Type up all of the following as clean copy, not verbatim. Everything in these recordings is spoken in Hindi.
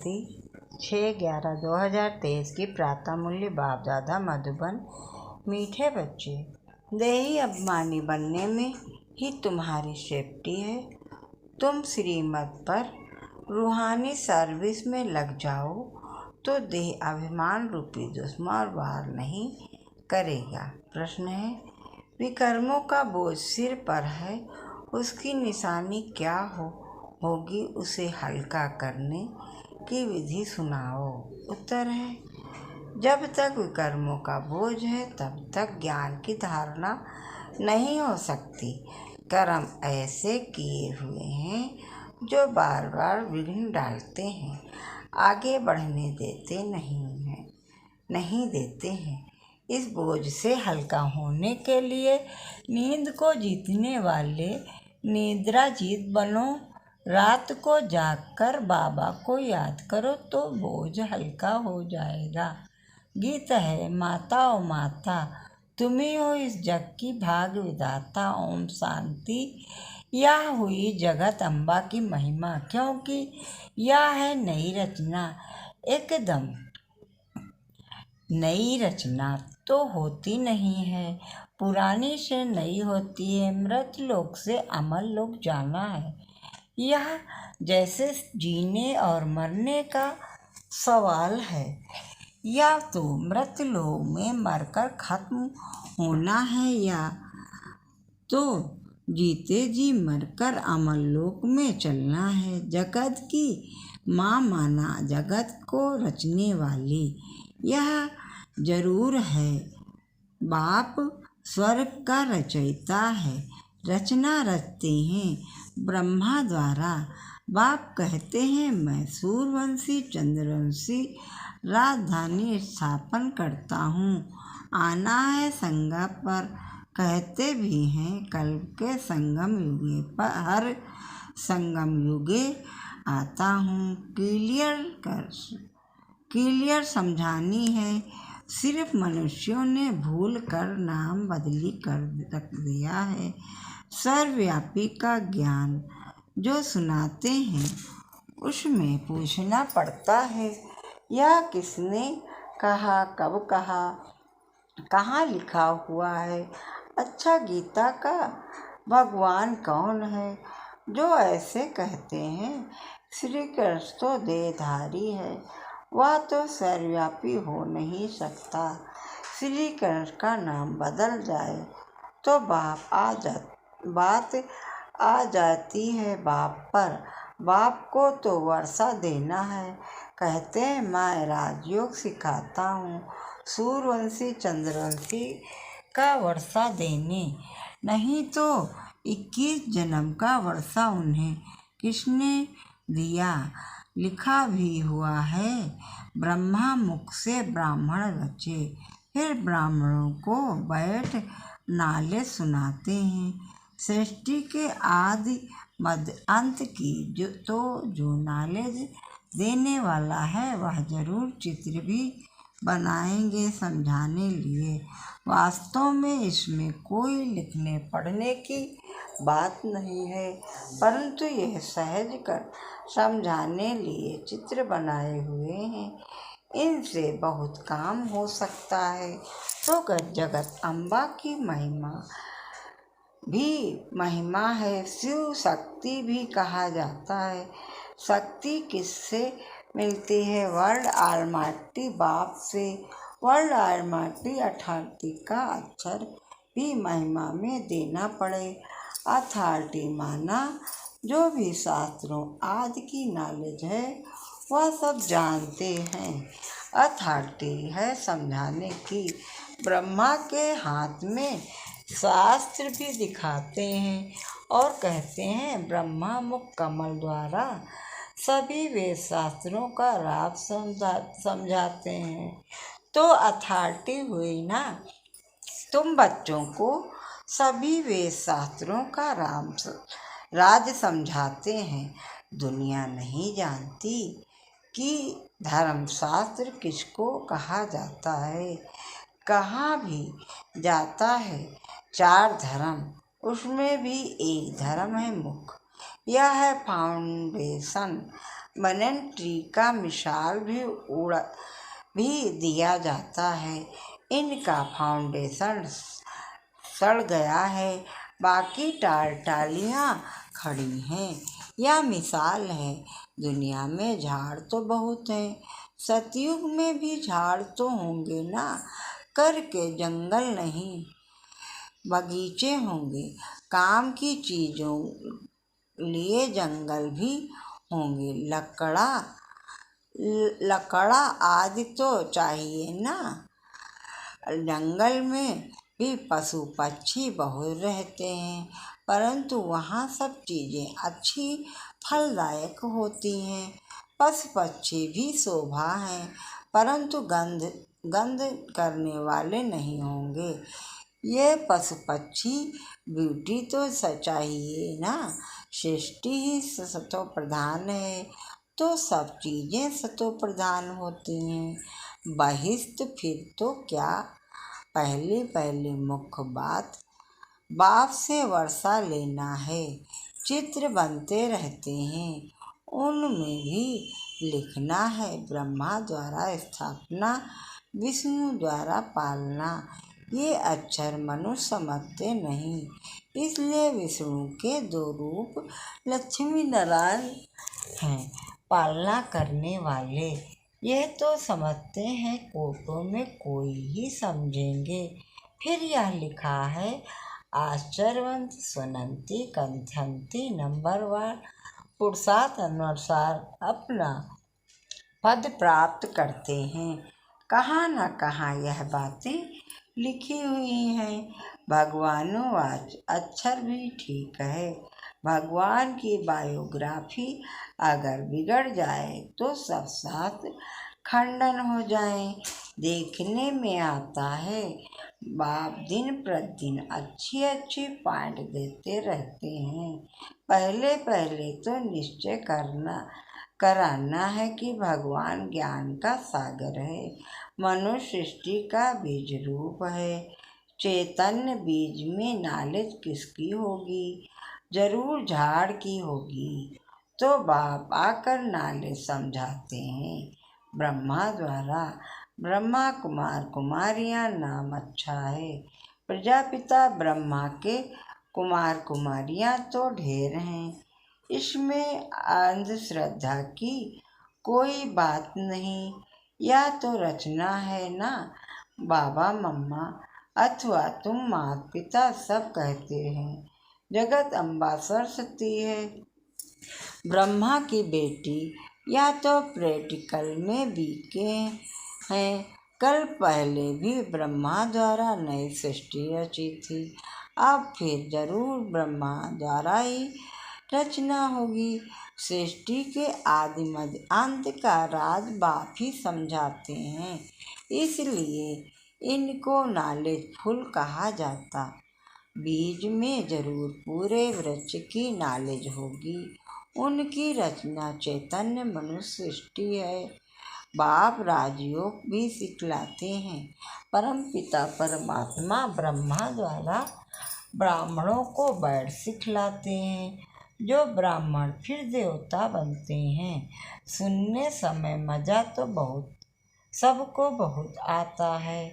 तिथि 6/11/2023 की प्रातः मूल्य। बाप दादा मधुबन। मीठे बच्चे, देही अभिमानी बनने में ही तुम्हारी सेफ्टी है। तुम श्रीमत पर रूहानी सर्विस में लग जाओ तो देह अभिमान रूपी दुश्मन वार नहीं करेगा। प्रश्न है, विकर्मों का बोझ सिर पर है, उसकी निशानी क्या होगी, उसे हल्का करने की विधि सुनाओ। उत्तर है, जब तक विकर्मों का बोझ है तब तक ज्ञान की धारणा नहीं हो सकती। कर्म ऐसे किए हुए हैं जो बार बार विघ्न डालते हैं, आगे बढ़ने नहीं देते हैं। इस बोझ से हल्का होने के लिए नींद को जीतने वाले निद्राजीत बनो। रात को जागकर बाबा को याद करो तो बोझ हल्का हो जाएगा। गीत है, माता ओ माता, तुम ही हो इस जग की भाग विधाता। ओम शांति। यह हुई जगत अम्बा की महिमा, क्योंकि यह है नई रचना। एकदम नई रचना तो होती नहीं है, पुरानी से नई होती है। मृत लोक से अमर लोक जाना है। यह जैसे जीने और मरने का सवाल है। या तो मृत लोक में मरकर खत्म होना है, या तो जीते जी मरकर अमर लोक में चलना है। जगत की माँ माना जगत को रचने वाली, यह जरूर है। बाप स्वर्ग का रचयिता है, रचना रचते हैं ब्रह्मा द्वारा। बाप कहते हैं, मैं सूर्यवंशी चंद्रवंशी राजधानी स्थापन करता हूँ। आना है संगम पर, कहते भी हैं कल्प के संगम युगे पर, हर संगम युगे आता हूँ। क्लियर समझानी है, सिर्फ मनुष्यों ने भूल कर नाम बदली कर रख दिया है। सर्वव्यापी का ज्ञान जो सुनाते हैं उसमें पूछना पड़ता है, यह किसने कहा, कब कहा, कहाँ लिखा हुआ है। अच्छा, गीता का भगवान कौन है जो ऐसे कहते हैं? श्री कृष्ण तो देहधारी है, वह तो सर्वव्यापी हो नहीं सकता। श्री कृष्ण का नाम बदल जाए तो बात आ जाती है बाप पर। बाप को तो वर्षा देना है, कहते हैं मैं राजयोग सिखाता हूँ। सूर्यवंशी चंद्रवंशी का वर्षा देने, नहीं तो 21 जन्म का वर्षा उन्हें किसने दिया? लिखा भी हुआ है, ब्रह्मा मुख से ब्राह्मण बचे, फिर ब्राह्मणों को बैठ नाले सुनाते हैं। सृष्टि के आदि मध्य अंत की जो नॉलेज देने वाला है, वह जरूर चित्र भी बनाएंगे समझाने लिए। वास्तव में इसमें कोई लिखने पढ़ने की बात नहीं है, परंतु यह सहज कर समझाने लिए चित्र बनाए हुए हैं। इनसे बहुत काम हो सकता है। तो जगत अम्बा की महिमा है। शिव शक्ति भी कहा जाता है। शक्ति किससे मिलती है? वर्ल्ड ऑलमाइटी बाप से। वर्ल्ड ऑलमाइटी अथॉरिटी का अक्षर भी महिमा में देना पड़े। अथॉरिटी माना जो भी शास्त्रों आदि की नॉलेज है वह सब जानते हैं। अथॉरिटी है समझाने की। ब्रह्मा के हाथ में शास्त्र भी दिखाते हैं और कहते हैं ब्रह्मा मुख कमल द्वारा सभी वेद शास्त्रों का राज समझाते हैं। तो अथॉरिटी हुई ना। तुम बच्चों को सभी वेद शास्त्रों का राज समझाते हैं। दुनिया नहीं जानती कि धर्मशास्त्र किसको कहा जाता है। कहाँ भी जाता है 4 धर्म, उसमें भी एक धर्म है मुख्य, यह है फाउंडेशन। बनन ट्री का मिसाल भी दिया जाता है। इनका फाउंडेशन सड़ गया है, बाकी टालियाँ खड़ी हैं। यह मिसाल है, दुनिया में झाड़ तो बहुत हैं, सतयुग में भी झाड़ तो होंगे ना, करके जंगल नहीं बगीचे होंगे, काम की चीज़ों लिए जंगल भी होंगे, लकड़ा आदि तो चाहिए ना। जंगल में भी पशु पक्षी बहुत रहते हैं, परंतु वहाँ सब चीज़ें अच्छी फलदायक होती हैं। पशु पक्षी भी शोभा हैं, परंतु गंध करने वाले नहीं होंगे। ये पशु पक्षी ब्यूटी तो चाहिए ना, सृष्टि ही सतो प्रधान है, तो सब चीज़ें सतो प्रधान होती हैं। बहिष्ठ फिर तो क्या, पहली मुख्य बाप से वर्षा लेना है। चित्र बनते रहते हैं, उनमें भी लिखना है, ब्रह्मा द्वारा स्थापना, विष्णु द्वारा पालना। ये अक्षर मनुष्य समझते नहीं, इसलिए विष्णु के 2 रूप लक्ष्मी नारायण हैं, पालना करने वाले। यह तो समझते हैं, कोटों में कोई ही समझेंगे। फिर यह लिखा है, आश्चर्यवंत सुनंती कंथंती नंबरवार पुरुषार्थ अनुसार अपना पद प्राप्त करते हैं। कहाँ न कहाँ यह बातें लिखी हुई हैं। भगवानुवाच, अक्षर भी ठीक है। भगवान की बायोग्राफी अगर बिगड़ जाए तो सब साथ खंडन हो जाए। देखने में आता है, बाप दिन प्रतिदिन अच्छी पॉइंट देते रहते हैं। पहले तो निश्चय कराना है कि भगवान ज्ञान का सागर है, मनुष्य सृष्टि का बीज रूप है। चैतन्य बीज में नॉलेज किसकी होगी? जरूर झाड़ की होगी। तो बाप आकर नॉलेज समझाते हैं। ब्रह्मा द्वारा ब्रह्मा कुमार कुमारियाँ नाम अच्छा है। प्रजापिता ब्रह्मा के कुमार कुमारियाँ तो ढेर हैं, इसमें अंधश्रद्धा की कोई बात नहीं। या तो रचना है ना, बाबा मम्मा अथवा तुम माता पिता सब कहते हैं। जगत अम्बा सरस्वती है, ब्रह्मा की बेटी। या तो प्रैक्टिकल में बीके हैं। कल पहले भी ब्रह्मा द्वारा नई सृष्टि रची थी, अब फिर जरूर ब्रह्मा द्वारा ही रचना होगी। सृष्टि के आदि मध्य अंत का राज बाप ही समझाते हैं, इसलिए इनको नॉलेजफुल कहा जाता। बीज में जरूर पूरे वृक्ष की नॉलेज होगी। उनकी रचना चैतन्य मनुष्य सृष्टि है। बाप राजयोग भी सिखलाते हैं। परम पिता परमात्मा ब्रह्मा द्वारा ब्राह्मणों को वैद सिखलाते हैं, जो ब्राह्मण फिर देवता बनते हैं। सुनने समय मजा तो सबको बहुत आता है,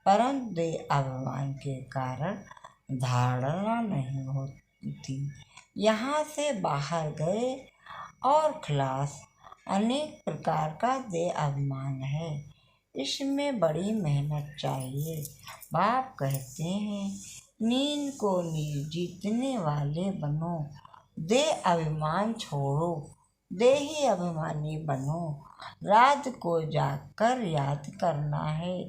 परंतु दे अभिमान के कारण धारणा नहीं होती। यहाँ से बाहर गए और खलास। अनेक प्रकार का दे अभिमान है, इसमें बड़ी मेहनत चाहिए। बाप कहते हैं, नींद को नींद जीतने वाले बनो, दे अभिमान छोड़ो, दे ही अभिमानी बनो। रात को जागकर याद करना है,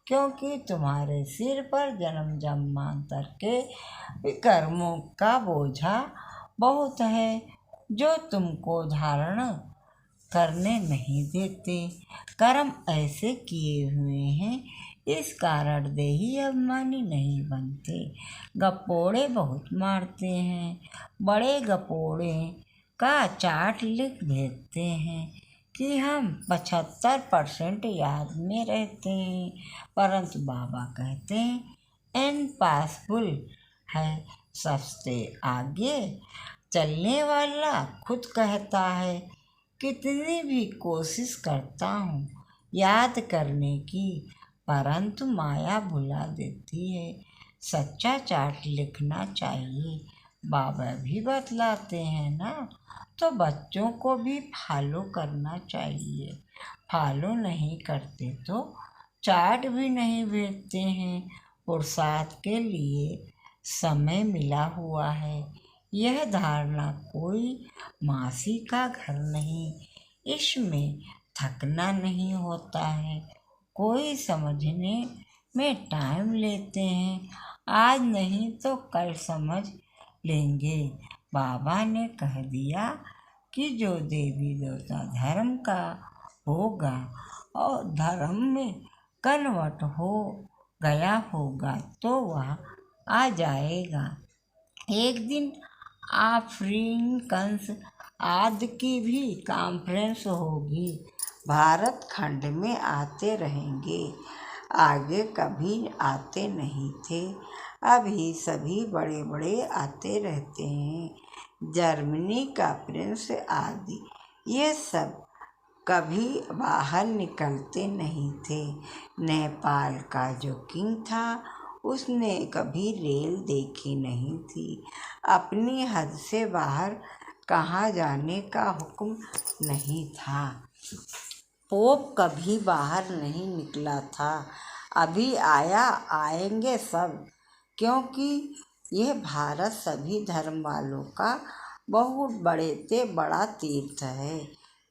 क्योंकि तुम्हारे सिर पर जन्म जन्मांतर के कर्मों का बोझा बहुत है, जो तुमको धारण करने नहीं देते। कर्म ऐसे किए हुए हैं, इस कारण देही अभिमानी नहीं बनते। गपोड़े बहुत मारते हैं, बड़े गपोड़े का चार्ट लिख भेजते हैं कि हम 75% याद में रहते हैं, परंतु बाबा कहते हैं इम्पॉसिबल है। सबसे आगे चलने वाला खुद कहता है कितनी भी कोशिश करता हूँ याद करने की, परंतु माया भुला देती है। सच्चा चार्ट लिखना चाहिए, बाबा भी बतलाते हैं ना, तो बच्चों को भी फॉलो करना चाहिए। फॉलो नहीं करते तो चार्ट भी नहीं भेजते हैं। पुरुषार्थ के लिए समय मिला हुआ है। यह धारणा कोई मासी का घर नहीं, इसमें थकना नहीं होता है। कोई समझने में टाइम लेते हैं, आज नहीं तो कल समझ लेंगे। बाबा ने कह दिया कि जो देवी देवता धर्म का होगा और धर्म में कन्वर्ट हो गया होगा तो वह आ जाएगा। एक दिन अफ्रीकन्स आदि की भी कॉन्फ्रेंस होगी। भारत खंड में आते रहेंगे, आगे कभी आते नहीं थे, अभी सभी बड़े बड़े आते रहते हैं। जर्मनी का प्रिंस आदि ये सब कभी बाहर निकलते नहीं थे। नेपाल का जो किंग था उसने कभी रेल देखी नहीं थी। अपनी हद से बाहर कहाँ जाने का हुक्म नहीं था। पोप कभी बाहर नहीं निकला था। अभी आएंगे सब, क्योंकि यह भारत सभी धर्म वालों का बहुत बड़े से बड़ा तीर्थ है।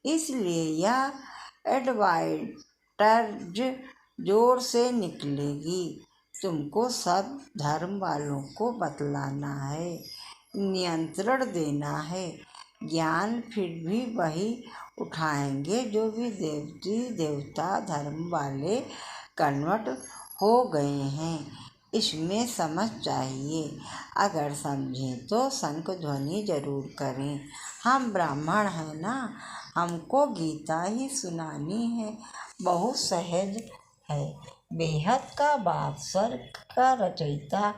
इसलिए यह एडवाइटर्ज जोर से निकलेगी। तुमको सब धर्म वालों को बतलाना है, नियंत्रण देना है। ज्ञान फिर भी वही उठाएंगे जो भी देवी देवता धर्म वाले कन्वर्ट हो गए हैं। इसमें समझ चाहिए। अगर समझें तो शंख ध्वनि जरूर करें। हम ब्राह्मण हैं ना, हमको गीता ही सुनानी है। बहुत सहज है। बेहद का बाप स्वर्ग का रचयिता,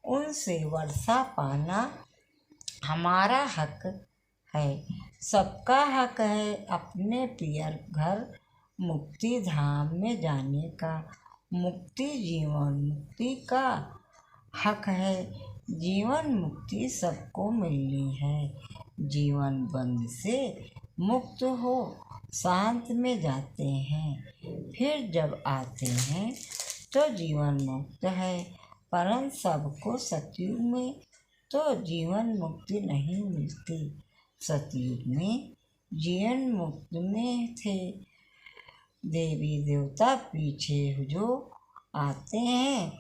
उनसे वर्षा पाना हमारा हक है। सबका हक है अपने पियर घर मुक्ति धाम में जाने का। मुक्ति जीवन मुक्ति का हक है। जीवन मुक्ति सबको मिलनी है। जीवन बंध से मुक्त हो शांत में जाते हैं, फिर जब आते हैं तो जीवन मुक्त है। परंतु सबको सतयुग में तो जीवन मुक्ति नहीं मिलती। सतयुग में जीवन मुक्त में थे देवी देवता, पीछे जो आते हैं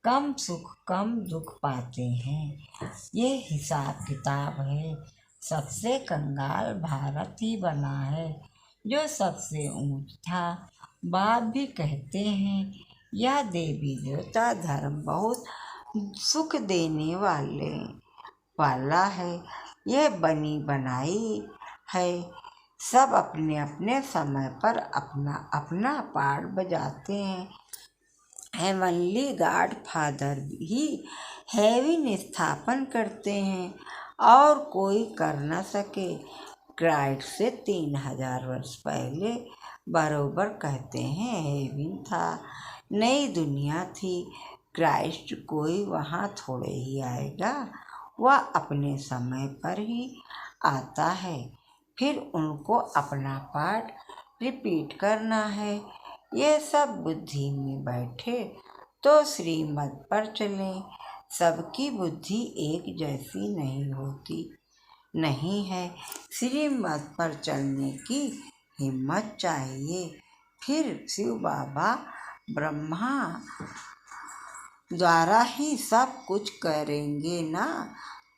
कम सुख कम दुख पाते हैं। ये हिसाब किताब है। सबसे कंगाल भारत ही बना है, जो सबसे ऊंच था। बाप भी कहते हैं यह देवी देवता धर्म बहुत सुख देने वाला है। यह बनी बनाई है। सब अपने अपने समय पर अपना अपना पार्ट बजाते हैं। हेवनली गॉड फादर ही हेवन स्थापन करते हैं और कोई कर न सके। क्राइस्ट से 3000 वर्ष पहले बरोबर कहते हैं हेवन था, नई दुनिया थी। क्राइस्ट कोई वहाँ थोड़े ही आएगा, वह अपने समय पर ही आता है। फिर उनको अपना पार्ट रिपीट करना है। ये सब बुद्धि में बैठे तो श्रीमत पर चलें। सबकी बुद्धि एक जैसी नहीं होती, नहीं है। श्रीमत पर चलने की हिम्मत चाहिए। फिर शिव बाबा ब्रह्मा द्वारा ही सब कुछ करेंगे ना,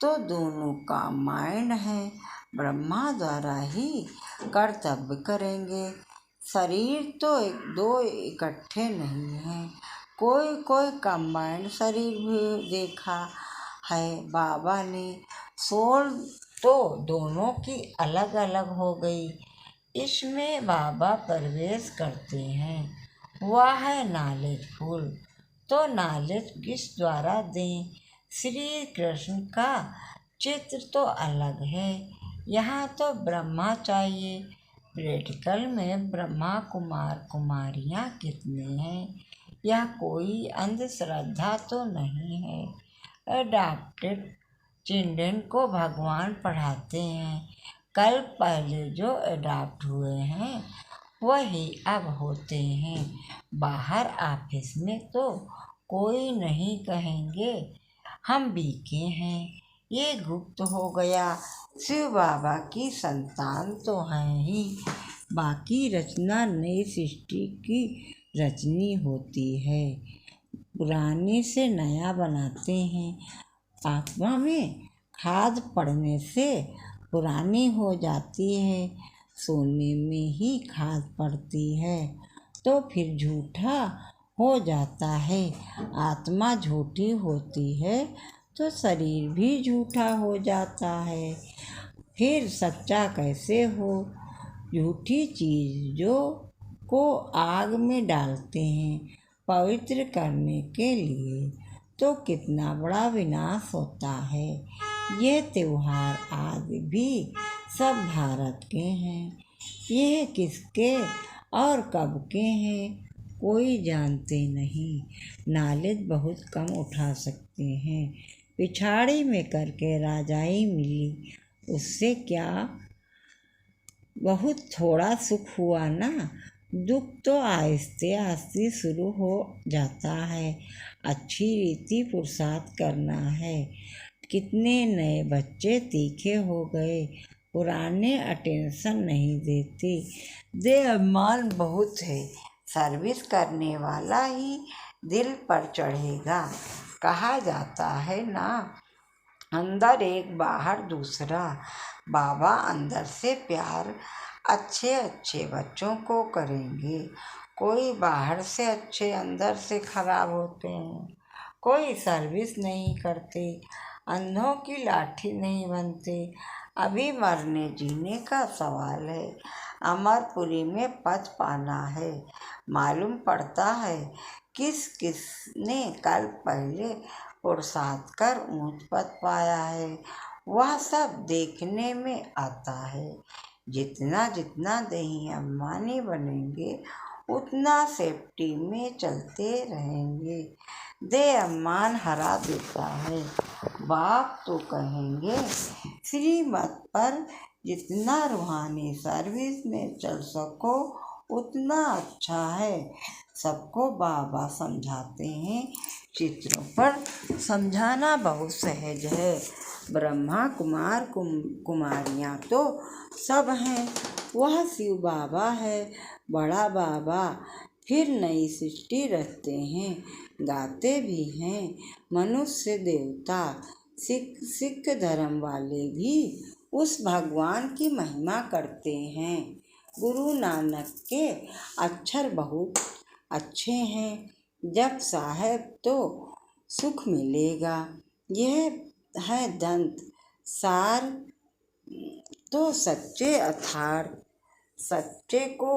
तो दोनों का माइंड है। ब्रह्मा द्वारा ही कर्तव्य करेंगे। शरीर तो दो इकट्ठे नहीं हैं। कोई कंबाइंड शरीर भी देखा है बाबा ने। सोल तो दोनों की अलग अलग हो गई। इसमें बाबा प्रवेश करते हैं। वह है नॉलेजफुल, तो नॉलेज किस द्वारा दें। श्री कृष्ण का चित्र तो अलग है। यहाँ तो ब्रह्मा चाहिए, प्रैक्टिकल में ब्रह्मा कुमार कुमारियाँ कितने हैं? यह कोई अंधश्रद्धा तो नहीं है। अडॉप्टेड चिल्ड्रन को भगवान पढ़ाते हैं। कल पहले जो अडॉप्ट हुए हैं वही अब होते हैं। बाहर ऑफिस में तो कोई नहीं कहेंगे हम बीके हैं, ये गुप्त हो गया। शिव बाबा की संतान तो हैं ही, बाकी रचना नई सृष्टि की रचनी होती है। पुराने से नया बनाते हैं। आत्मा में खाद पड़ने से पुरानी हो जाती है। सोने में ही खाद पड़ती है तो फिर झूठा हो जाता है। आत्मा झूठी होती है तो शरीर भी झूठा हो जाता है। फिर सच्चा कैसे हो? झूठी चीज़ों को आग में डालते हैं पवित्र करने के लिए, तो कितना बड़ा विनाश होता है। ये त्योहार आदि भी सब भारत के हैं। ये किसके और कब के हैं कोई जानते नहीं। नॉलेज बहुत कम उठा सकते हैं। पिछाड़ी में करके राजाई मिली, उससे क्या बहुत थोड़ा सुख हुआ ना। दुख तो आहिस्ते आहिस्ते शुरू हो जाता है। अच्छी रीति पुरुषार्थ करना है। कितने नए बच्चे तीखे हो गए, पुराने अटेंशन नहीं देते। देहमान बहुत है, सर्विस करने वाला ही दिल पर चढ़ेगा। कहा जाता है ना, अंदर एक बाहर दूसरा। बाबा अंदर से प्यार अच्छे अच्छे बच्चों को करेंगे। कोई बाहर से अच्छे अंदर से खराब होते हैं। कोई सर्विस नहीं करते, अंधों की लाठी नहीं बनते। अभी मरने जीने का सवाल है। अमरपुरी में पद पाना है। मालूम पड़ता है किस किस ने कल पहले पुरुषार्थ कर ऊंच पद पाया है। वह सब देखने में आता है। जितना जितना देही अभिमानी बनेंगे उतना सेफ्टी में चलते रहेंगे। देह अभिमान हरा देता है। बाप तो कहेंगे श्रीमत पर जितना रूहानी सर्विस में चल सको उतना अच्छा है। सबको बाबा समझाते हैं। चित्रों पर समझाना बहुत सहज है। ब्रह्मा कुमार कुमारियाँ तो सब हैं। वह शिव बाबा है बड़ा बाबा। फिर नई सृष्टि रचते हैं, गाते भी हैं। मनुष्य देवता सिख धर्म वाले भी उस भगवान की महिमा करते हैं। गुरु नानक के अक्षर बहुत अच्छे हैं। जब साहेब तो सुख मिलेगा। यह है दंत सार तो सच्चे अर्थात सच्चे को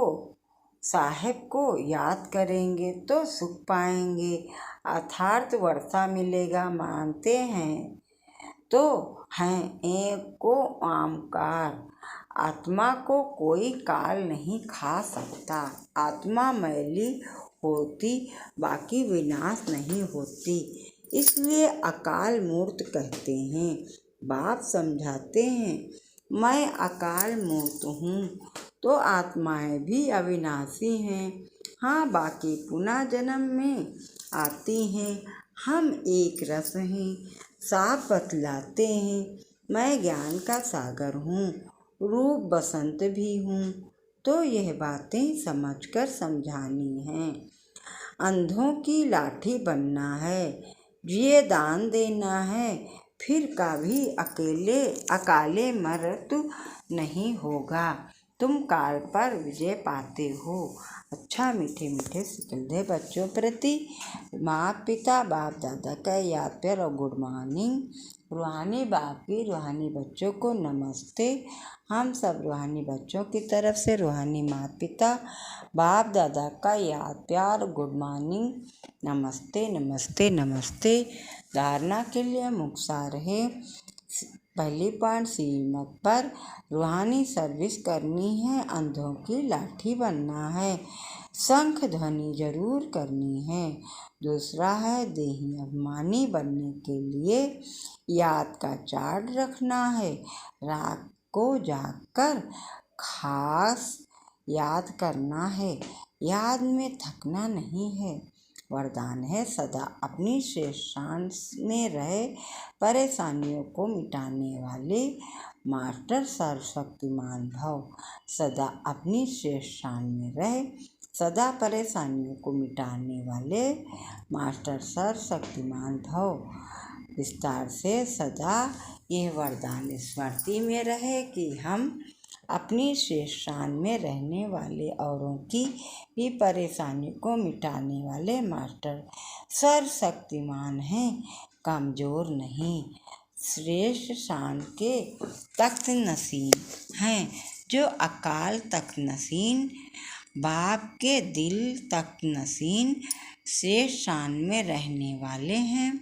साहेब को याद करेंगे तो सुख पाएंगे। अर्थात वर्षा मिलेगा मानते हैं तो हैं एक को आमकार। आत्मा को कोई काल नहीं खा सकता। आत्मा मैली होती बाकी विनाश नहीं होती, इसलिए अकाल मूर्त कहते हैं। बाप समझाते हैं मैं अकाल मूर्त हूँ तो आत्माएं भी अविनाशी हैं। हाँ, बाकी पुनः जन्म में आती हैं। हम एक रस हैं, साफ बतलाते हैं। मैं ज्ञान का सागर हूँ, रूप बसंत भी हूँ। तो यह बातें समझकर समझानी हैं। अंधों की लाठी बनना है, ये दान देना है। फिर कभी अकाले मृत्यु नहीं होगा। तुम काल पर विजय पाते हो। अच्छा, मीठे मीठे सिकंदे बच्चों प्रति माँ पिता बाप दादा का याद प्यार और गुड मॉर्निंग। रूहानी बाप की रूहानी बच्चों को नमस्ते। हम सब रूहानी बच्चों की तरफ से रूहानी माता पिता बाप दादा का याद प्यार गुड मॉर्निंग। नमस्ते नमस्ते नमस्ते। धारणा के लिए मुख सार है। पहली पॉइंट, श्रीमत पर रूहानी सर्विस करनी है, अंधों की लाठी बनना है, शंख ध्वनि जरूर करनी है। दूसरा है, देही अभिमानी बनने के लिए याद का चार्ट रखना है, रात को जागकर खास याद करना है, याद में थकना नहीं है। वरदान है, सदा अपनी श्रेष्ठ शान में रहे, परेशानियों को मिटाने वाले मास्टर सर्वशक्तिमान भव। सदा अपनी श्रेष्ठ शान में रहे, सदा परेशानियों को मिटाने वाले मास्टर सर्वशक्तिमान भव। विस्तार से सदा यह वरदान स्मृति में रहे कि हम अपनी श्रेष्ठ शान में रहने वाले, औरों की भी परेशानी को मिटाने वाले मास्टर सर्वशक्तिमान हैं, कमज़ोर नहीं। श्रेष्ठ शान के तख्त नशीन हैं, जो अकाल तख्त नशीन, बाप के दिल तख्त नशीन श्रेष्ठ शान में रहने वाले हैं।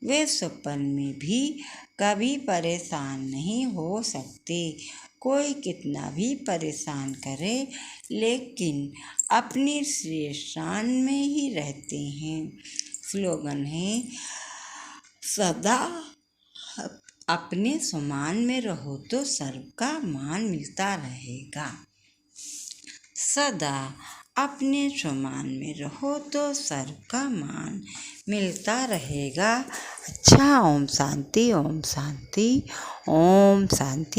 वे स्वप्न में भी कभी परेशान नहीं हो सकते। कोई कितना भी परेशान करे, लेकिन अपनी श्रेष्ठ शान में ही रहते हैं। स्लोगन है, सदा अपने समान में रहो तो सर्व का मान मिलता रहेगा। सदा अपने समान में रहो तो सर्व का मान मिलता रहेगा। अच्छा, ओम शांति, ओम शांति, ओम शांति।